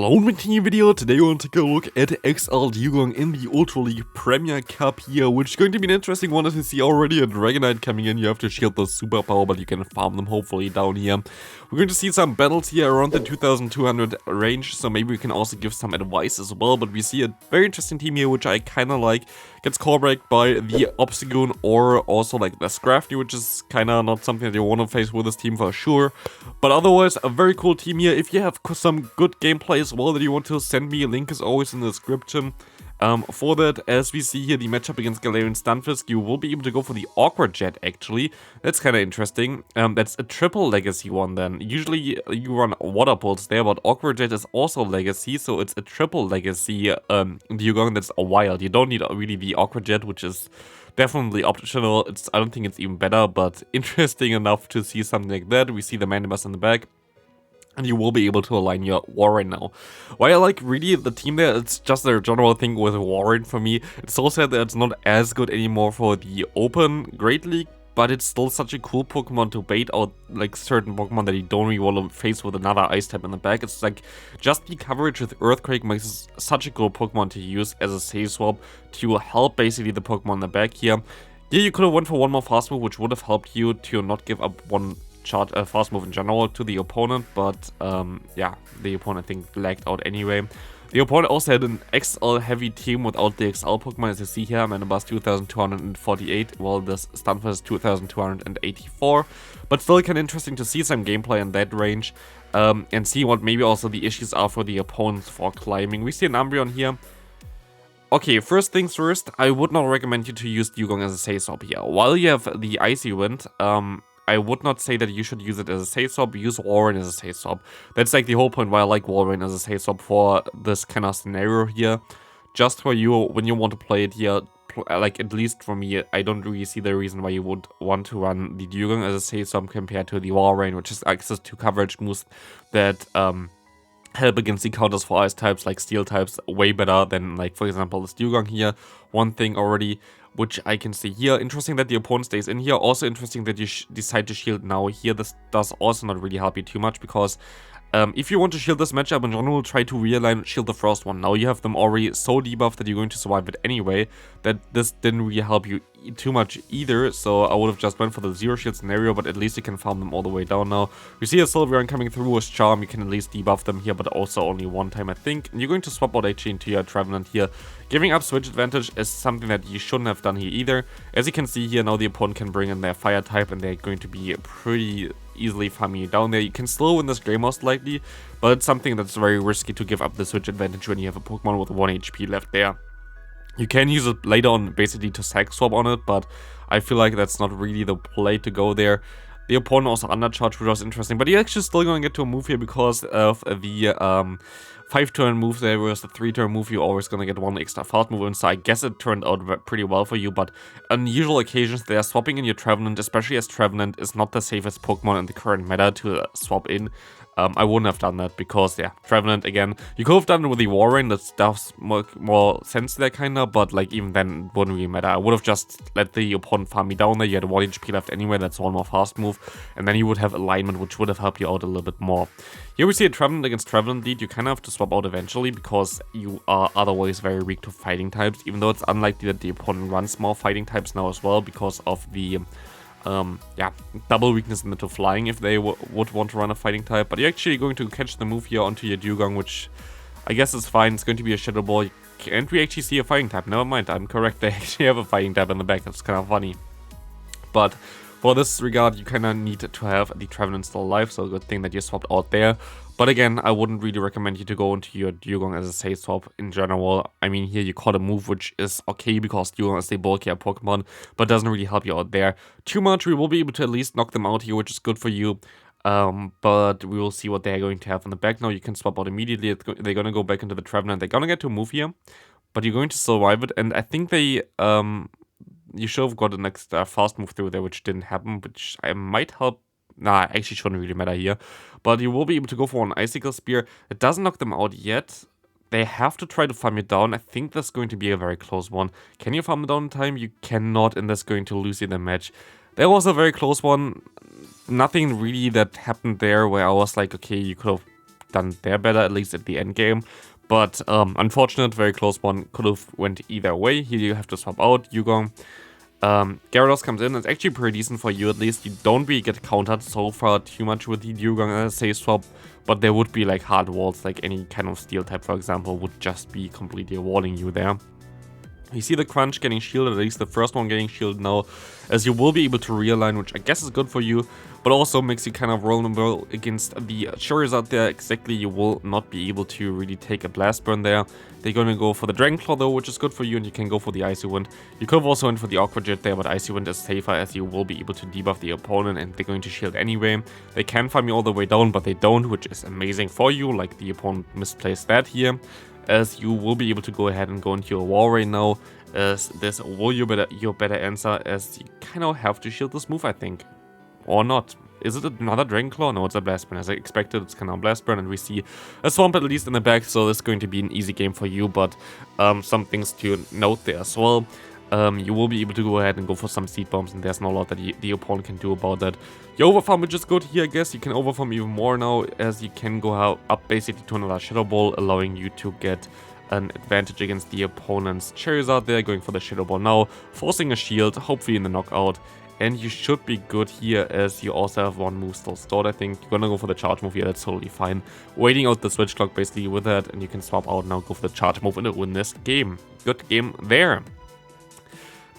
Hello, my team video. Today we want to take a look at XL Dewgong in the Ultra League Premier Cup here, which is going to be an interesting one as you see already a Dragonite coming in. You have to shield the superpower, but you can farm them hopefully down here. We're going to see some battles here around the 2200 range, so maybe we can also give some advice as well, but we see a very interesting team here, which I kind of like. Gets callback by the Obstagoon or also like the Scrafty, which is kind of not something that you want to face with this team for sure. But otherwise, a very cool team here. If you have some good gameplay as well that you want to send me, a link is always in the description. For that, as we see here, the matchup against Galarian Stunfisk, you will be able to go for the Awkward Jet, actually. That's kind of interesting. That's a triple legacy one then. Usually you run Water Pulse there, but Awkward Jet is also legacy, so it's a triple legacy Dewgong that's a wild. You don't need really the Awkward Jet, which is definitely optional. I don't think it's even better, but interesting enough to see something like that. We see the Mandibuss in the back. And you will be able to align your Warren now. Why I like really the team there, it's just a general thing with Warren for me. It's so sad that it's not as good anymore for the Open Great League, but it's still such a cool Pokemon to bait out like certain Pokemon that you don't really want to face with another Ice type in the back. It's like just the coverage with Earthquake makes it such a cool Pokemon to use as a safe swap to help basically the Pokemon in the back here. Here you could have went for one more fast move, which would have helped you to not give up one fast move in general to the opponent, but yeah, the opponent I think lagged out anyway. The opponent also had an XL heavy team without the XL Pokemon, as you see here. Mandibuss 2248, while this Stunfisk is 2284, but still kind of interesting to see some gameplay in that range and see what maybe also the issues are for the opponents for climbing. We see an Umbreon here. Okay, first things first, I would not recommend you to use Dewgong as a safe swap here. While you have the Icy Wind, I would not say that you should use it as a safe swap. Use Warren as a safe swap. That's like the whole point why I like Warren as a safe swap for this kind of scenario here. Just for you, when you want to play it here, like at least for me, I don't really see the reason why you would want to run the Dewgong as a safe swap compared to the Warren, which is access to coverage moves that help against the counters for ice types like steel types way better than, like, for example, this Dewgong here. One thing already which I can see here. Interesting that the opponent stays in here. Also interesting that you decide to shield now here. This does also not really help you too much because if you want to shield this matchup in general, try to realign shield the first one. Now you have them already so debuffed that you're going to survive it anyway, that this didn't really help you too much either, so I would have just went for the zero shield scenario, but at least you can farm them all the way down now. We see a Sylveon coming through with Charm, you can at least debuff them here, but also only one time I think. And you're going to swap out actually into your Trevenant here. Giving up switch advantage is something that you shouldn't have done here either. As you can see here, now the opponent can bring in their fire type and they're going to be pretty easily farming you down there. You can still win this game most likely, but it's something that's very risky to give up the switch advantage when you have a Pokemon with 1 HP left there. You can use it later on basically to sack swap on it, but I feel like that's not really the play to go there. The opponent also undercharged, which was interesting, but you're actually still going to get to a move here because of the 5-turn move there versus the 3-turn move. You're always going to get one extra fast move in, so I guess it turned out pretty well for you, but on usual occasions they are swapping in your Trevenant, especially as Trevenant is not the safest Pokemon in the current meta to swap in. I wouldn't have done that because, yeah, Trevenant again. You could have done it with the Warren, that does more sense there kinda, but like even then it wouldn't really matter. I would have just let the opponent farm me down there. You had 1 HP left anyway, that's one more fast move, and then you would have alignment, which would have helped you out a little bit more. Here we see a Trevenant against Trevenant lead. You kind of have to swap out eventually because you are otherwise very weak to fighting types, even though it's unlikely that the opponent runs more fighting types now as well because of the yeah, double weakness into flying if they would want to run a fighting type. But you're actually going to catch the move here onto your Dewgong, which I guess is fine. It's going to be a Shadow Ball. Can't we actually see a fighting type? Never mind, I'm correct. They actually have a fighting type in the back. That's kind of funny. But for this regard, you kind of need to have the Trevenant still alive, so good thing that you swapped out there. But again, I wouldn't really recommend you to go into your Dewgong as a safe swap in general. I mean, here you caught a move which is okay because Dewgong is the bulkier Pokemon, but doesn't really help you out there too much. We will be able to at least knock them out here, which is good for you. But we will see what they're going to have in the back now. You can swap out immediately. They're going to go back into the Trevenant. They're going to get to a move here, but you're going to survive it. And I think they you should have got the next fast move through there, which didn't happen, which I might help. Nah, actually shouldn't really matter here. But you will be able to go for an Icicle Spear. It doesn't knock them out yet. They have to try to farm you down. I think that's going to be a very close one. Can you farm it down in time? You cannot, and that's going to lose you the match. There was a very close one. Nothing really that happened there where I was like, okay, you could have done there better, at least at the end game. But unfortunate, very close one, could have went either way. Here you have to swap out Dewgong. Gyarados comes in, it's actually pretty decent for you at least. You don't really get countered so far too much with the Dewgong as a safe swap, but there would be like hard walls, like any kind of steel type for example, would just be completely walling you there. You see the Crunch getting shielded, at least the first one getting shielded now, as you will be able to realign, which I guess is good for you, but also makes you kind of vulnerable against the Charizard there. Exactly, you will not be able to really take a Blast Burn there. They're going to go for the Dragon Claw though, which is good for you, and you can go for the Icy Wind. You could have also went for the Aqua Jet there, but Icy Wind is safer as you will be able to debuff the opponent, and they're going to shield anyway. They can farm you all the way down, but they don't, which is amazing for you, like the opponent misplaced that here, as you will be able to go ahead and go into your War right now, as this will your better answer, as you kind of have to shield this move, I think. Or not. Is it another Dragon Claw? No, it's a Blast Burn. As I expected, it's kind of a Blast Burn, and we see a Swamp at least in the back, so this is going to be an easy game for you, but some things to note there as well. You will be able to go ahead and go for some Seed Bombs, and there's not a lot that the opponent can do about that. Your Overfarm, which is good here, I guess. You can Overfarm even more now, as you can go up basically to another Shadow Ball, allowing you to get an advantage against the opponent's Charizard there, going for the Shadow Ball now, forcing a shield, hopefully in the knockout. And you should be good here, as you also have one move still stored, I think. You're gonna go for the charge move here, that's totally fine. Waiting out the switch clock basically with that, and you can swap out now, go for the charge move and win this game. Good game there.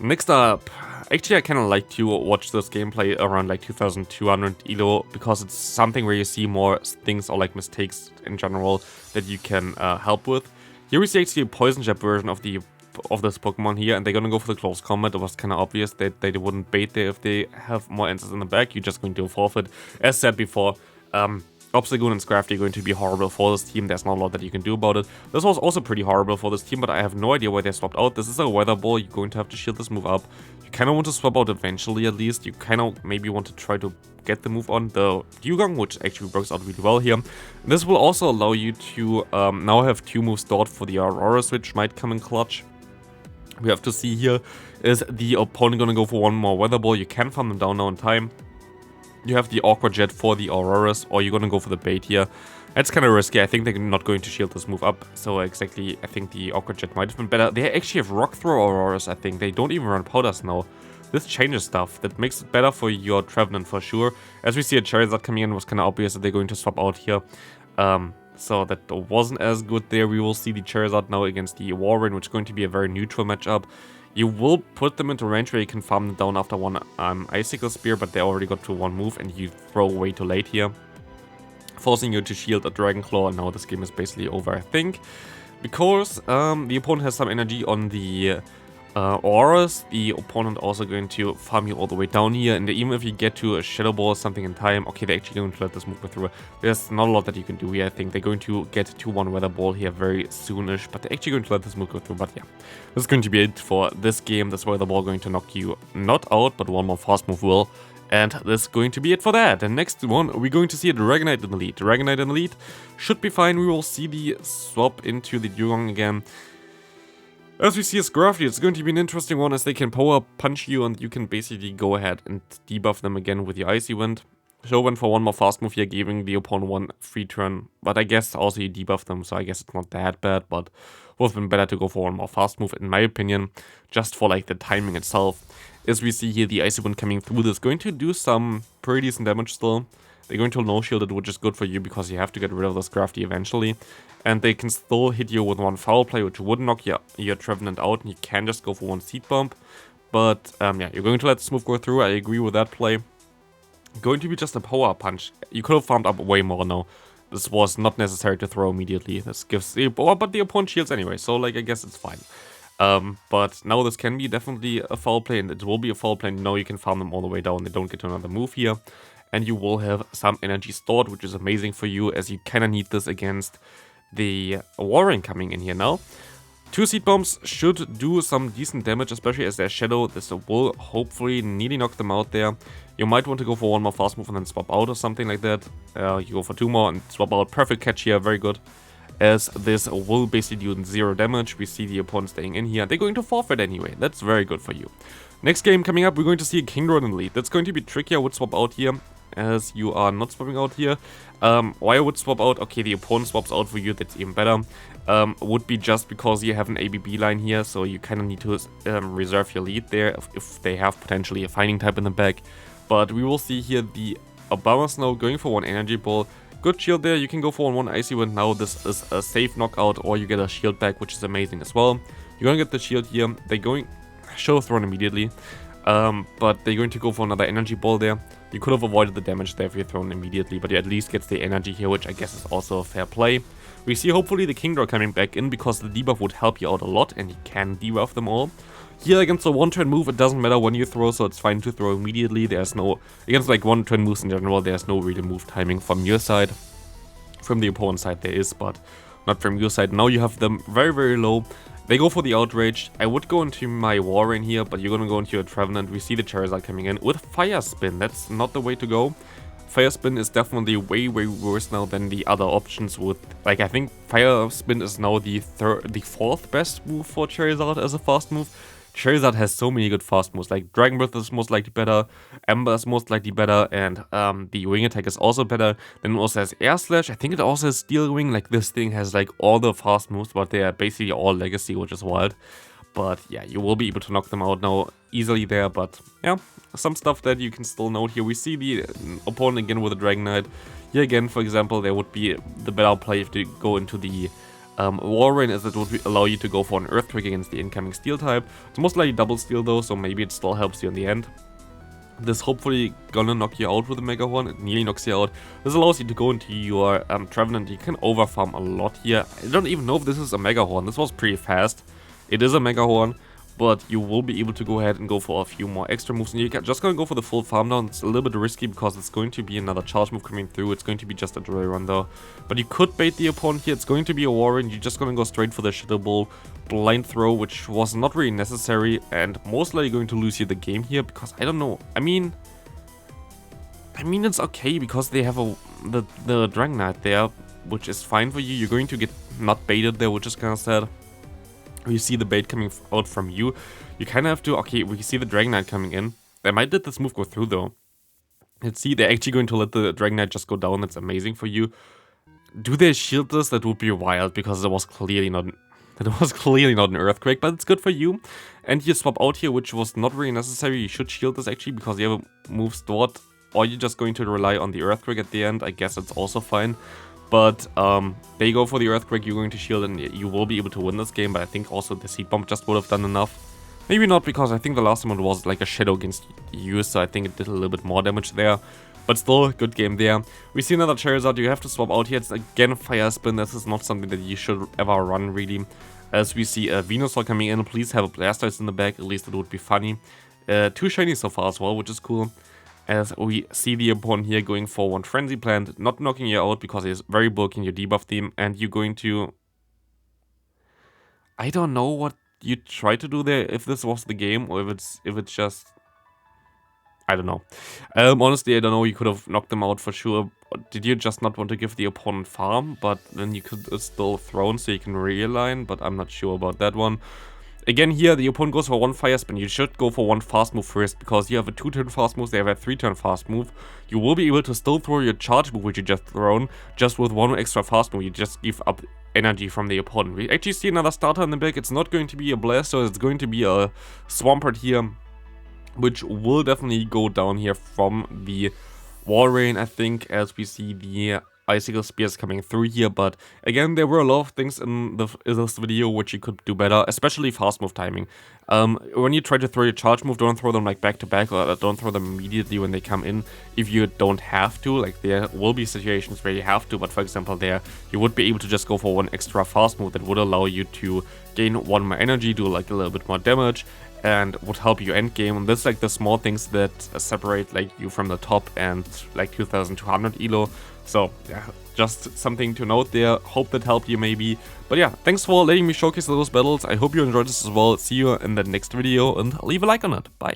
Next up, actually I kinda like to watch this gameplay around like 2200 elo, because it's something where you see more things or like mistakes in general that you can help with. Here we see actually a Poison Jab version of this Pokemon here, and they're gonna go for the close combat. It was kind of obvious that they wouldn't bait there if they have more answers in the back. You're just going to forfeit. As said before, Obstagoon and Scrafty are going to be horrible for this team. There's not a lot that you can do about it. This was also pretty horrible for this team, but I have no idea why they swapped out. This is a Weather Ball. You're going to have to shield this move up. You kind of want to swap out eventually, at least. You kind of maybe want to try to get the move on the Dewgong, which actually works out really well here. This will also allow you to now have 2 moves stored for the Auroras, which might come in clutch. We have to see here, is the opponent going to go for one more Weather Ball? You can farm them down now in time. You have the Aqua Jet for the Auroras, or you're going to go for the bait here. That's kind of risky. I think they're not going to shield this move up. So exactly, I think the Aqua Jet might have been better. They actually have Rock Throw Auroras, I think. They don't even run Powders now. This changes stuff. That makes it better for your Trevenant for sure. As we see a Charizard coming in, it was kind of obvious that they're going to swap out here. So that wasn't as good there. We will see the Charizard now against the Warren, which is going to be a very neutral matchup. You will put them into range where you can farm them down after one Icicle Spear, but they already got to one move and you throw way too late here, forcing you to shield a Dragon Claw, and now this game is basically over, I think. Because the opponent has some energy on the Auras, the opponent also going to farm you all the way down here, and even if you get to a Shadow Ball or something in time, okay, they're actually going to let this move go through. There's not a lot that you can do here, I think. They're going to get to one Weather Ball here very soonish, but they're actually going to let this move go through. But yeah, this is going to be it for this game. This Weather Ball going to knock you not out, but one more fast move will. And this is going to be it for that. And next one, we're going to see a Dragonite in the lead. Dragonite in the lead should be fine. We will see the swap into the Dewgong again. As we see a Scrafty, it's going to be an interesting one, as they can power punch you and you can basically go ahead and debuff them again with your Icy Wind. Show went for one more fast move here, giving the opponent one free turn, but I guess also you debuff them, so I guess it's not that bad, but would have been better to go for one more fast move in my opinion, just for like the timing itself. As we see here, the Icy Wind coming through this, going to do some pretty decent damage still. They're going to no-shield it, which is good for you because you have to get rid of the Scrafty eventually. And they can still hit you with one Foul Play, which would knock your Trevenant out, and you can just go for one Seed Bomb. But yeah, you're going to let this move go through. I agree with that play. Going to be just a Power Punch. You could have farmed up way more now. This was not necessary to throw immediately. This gives the but the opponent shields anyway, so like I guess it's fine. But now this can be definitely a foul play, and it will be a foul play. Now you can farm them all the way down. They don't get to another move here. And you will have some energy stored, which is amazing for you, as you kind of need this against the Warren coming in here now. 2 Seed Bombs should do some decent damage, especially as their Shadow. This will hopefully nearly knock them out there. You might want to go for one more fast move and then swap out or something like that. You go for 2 more and swap out. Perfect catch here, very good. As this will basically do 0 damage. We see the opponent staying in here. They're going to forfeit anyway. That's very good for you. Next game coming up, we're going to see a Kingdra in the lead. That's going to be tricky. I would swap out here. as you are not swapping out here. Why I would swap out, okay, the opponent swaps out for you, that's even better. Would be just because you have an ABB line here, so you kind of need to reserve your lead there if they have potentially a fighting type in the back. But we will see here the Obama Snow going for one energy ball. Good shield there, you can go for one Icy Wind now, this is a safe knockout, or you get a shield back, which is amazing as well. You're gonna get the shield here, should have thrown immediately, but they're going to go for another energy ball there. You could have avoided the damage there if you thrown immediately, but you at least gets the energy here, which I guess is also a fair play. We see hopefully the Kingdra coming back in, because the debuff would help you out a lot, and he can debuff them all. Here against a one-turn move, it doesn't matter when you throw, so it's fine to throw immediately. There's no, against like one-turn moves in general, there's no real move timing from your side. From the opponent's side there is, but not from your side. Now you have them very, very low. They go for the Outrage. I would go into my Warrain here, but you're gonna go into your Trevenant. We see the Charizard coming in with Fire Spin. That's not the way to go. Fire Spin is definitely way, way worse now than the other options with, like, I think Fire Spin is now the fourth best move for Charizard as a fast move. Charizard has so many good fast moves, like Dragon Breath is most likely better, Ember is most likely better, and the Wing Attack is also better. Then it also has Air Slash, I think it also has Steel Wing, like this thing has like all the fast moves, but they are basically all Legacy, which is wild. But yeah, you will be able to knock them out now easily there, but yeah, some stuff that you can still note here. We see the opponent again with a Dragonite. Here again, for example, there would be the better play if you go into the Warrain, as it would allow you to go for an Earthquake against the incoming Steel type. It's most likely double Steel though, so maybe it still helps you in the end. This hopefully gonna knock you out with a Mega Horn. It nearly knocks you out. This allows you to go into your Trevenant. You can overfarm a lot here. I don't even know if this is a Mega Horn. This was pretty fast. It is a Mega Horn, but you will be able to go ahead and go for a few more extra moves. And you're just gonna go for the full farm down. It's a little bit risky because it's going to be another charge move coming through. It's going to be just a drill run though. But you could bait the opponent here. It's going to be a Warren. You're just gonna go straight for the Shadow Ball blind throw, which was not really necessary, and most likely going to lose you the game here because I don't know. I mean it's okay because they have the Dragonite there, which is fine for you. You're going to get not baited there, which is kind of sad. We see the bait coming out from you. You kind of have to, okay, we see the Dragonite coming in. They might let this move go through though. Let's see, they're actually going to let the Dragonite just go down. That's amazing for you. Do they shield this? That would be wild because it was clearly not an Earthquake, but it's good for you. And you swap out here, which was not really necessary. You should shield this actually because you have a move stored. Or you're just going to rely on the Earthquake at the end. I guess it's also fine. But they go for the Earthquake, you're going to shield, and you will be able to win this game. But I think also the Seed Bomb just would have done enough. Maybe not, because I think the last one was like a Shadow against you, so I think it did a little bit more damage there. But still, good game there. We see another Charizard, you have to swap out here. It's again Fire Spin. This is not something that you should ever run, really. As we see a Venusaur coming in, please have a Blastoise in the back, at least it would be funny. 2 shinies so far as well, which is cool. As we see the opponent here going for one Frenzy Plant, not knocking you out because he's very bulky in your debuff theme, and you're going to... I don't know what you try to do there, if this was the game, or if it's just... I don't know. Honestly, I don't know, you could have knocked them out for sure. Did you just not want to give the opponent farm, but then you could still thrown so you can realign, but I'm not sure about that one. Again here, the opponent goes for one Fire Spin. You should go for one fast move first, because you have a 2-turn fast move, they have a 3-turn fast move. You will be able to still throw your charge move, which you just thrown, just with one extra fast move. You just give up energy from the opponent. We actually see another starter in the back. It's not going to be a Blastoise, it's going to be a Swampert here, which will definitely go down here from the Warrain, I think, as we see the Icicle Spears coming through here. But again, there were a lot of things in this video which you could do better, especially fast move timing. When you try to throw your charge move, don't throw them like back to back, or don't throw them immediately when they come in if you don't have to. Like, there will be situations where you have to, but for example there, you would be able to just go for one extra fast move that would allow you to gain one more energy, do like a little bit more damage, and would help you end game. And this is like the small things that separate like you from the top and like 2200 elo. So yeah, just something to note there. Hope that helped you maybe. But yeah, thanks for letting me showcase those battles. I hope you enjoyed this as well. See you in the next video, and leave a like on it. Bye.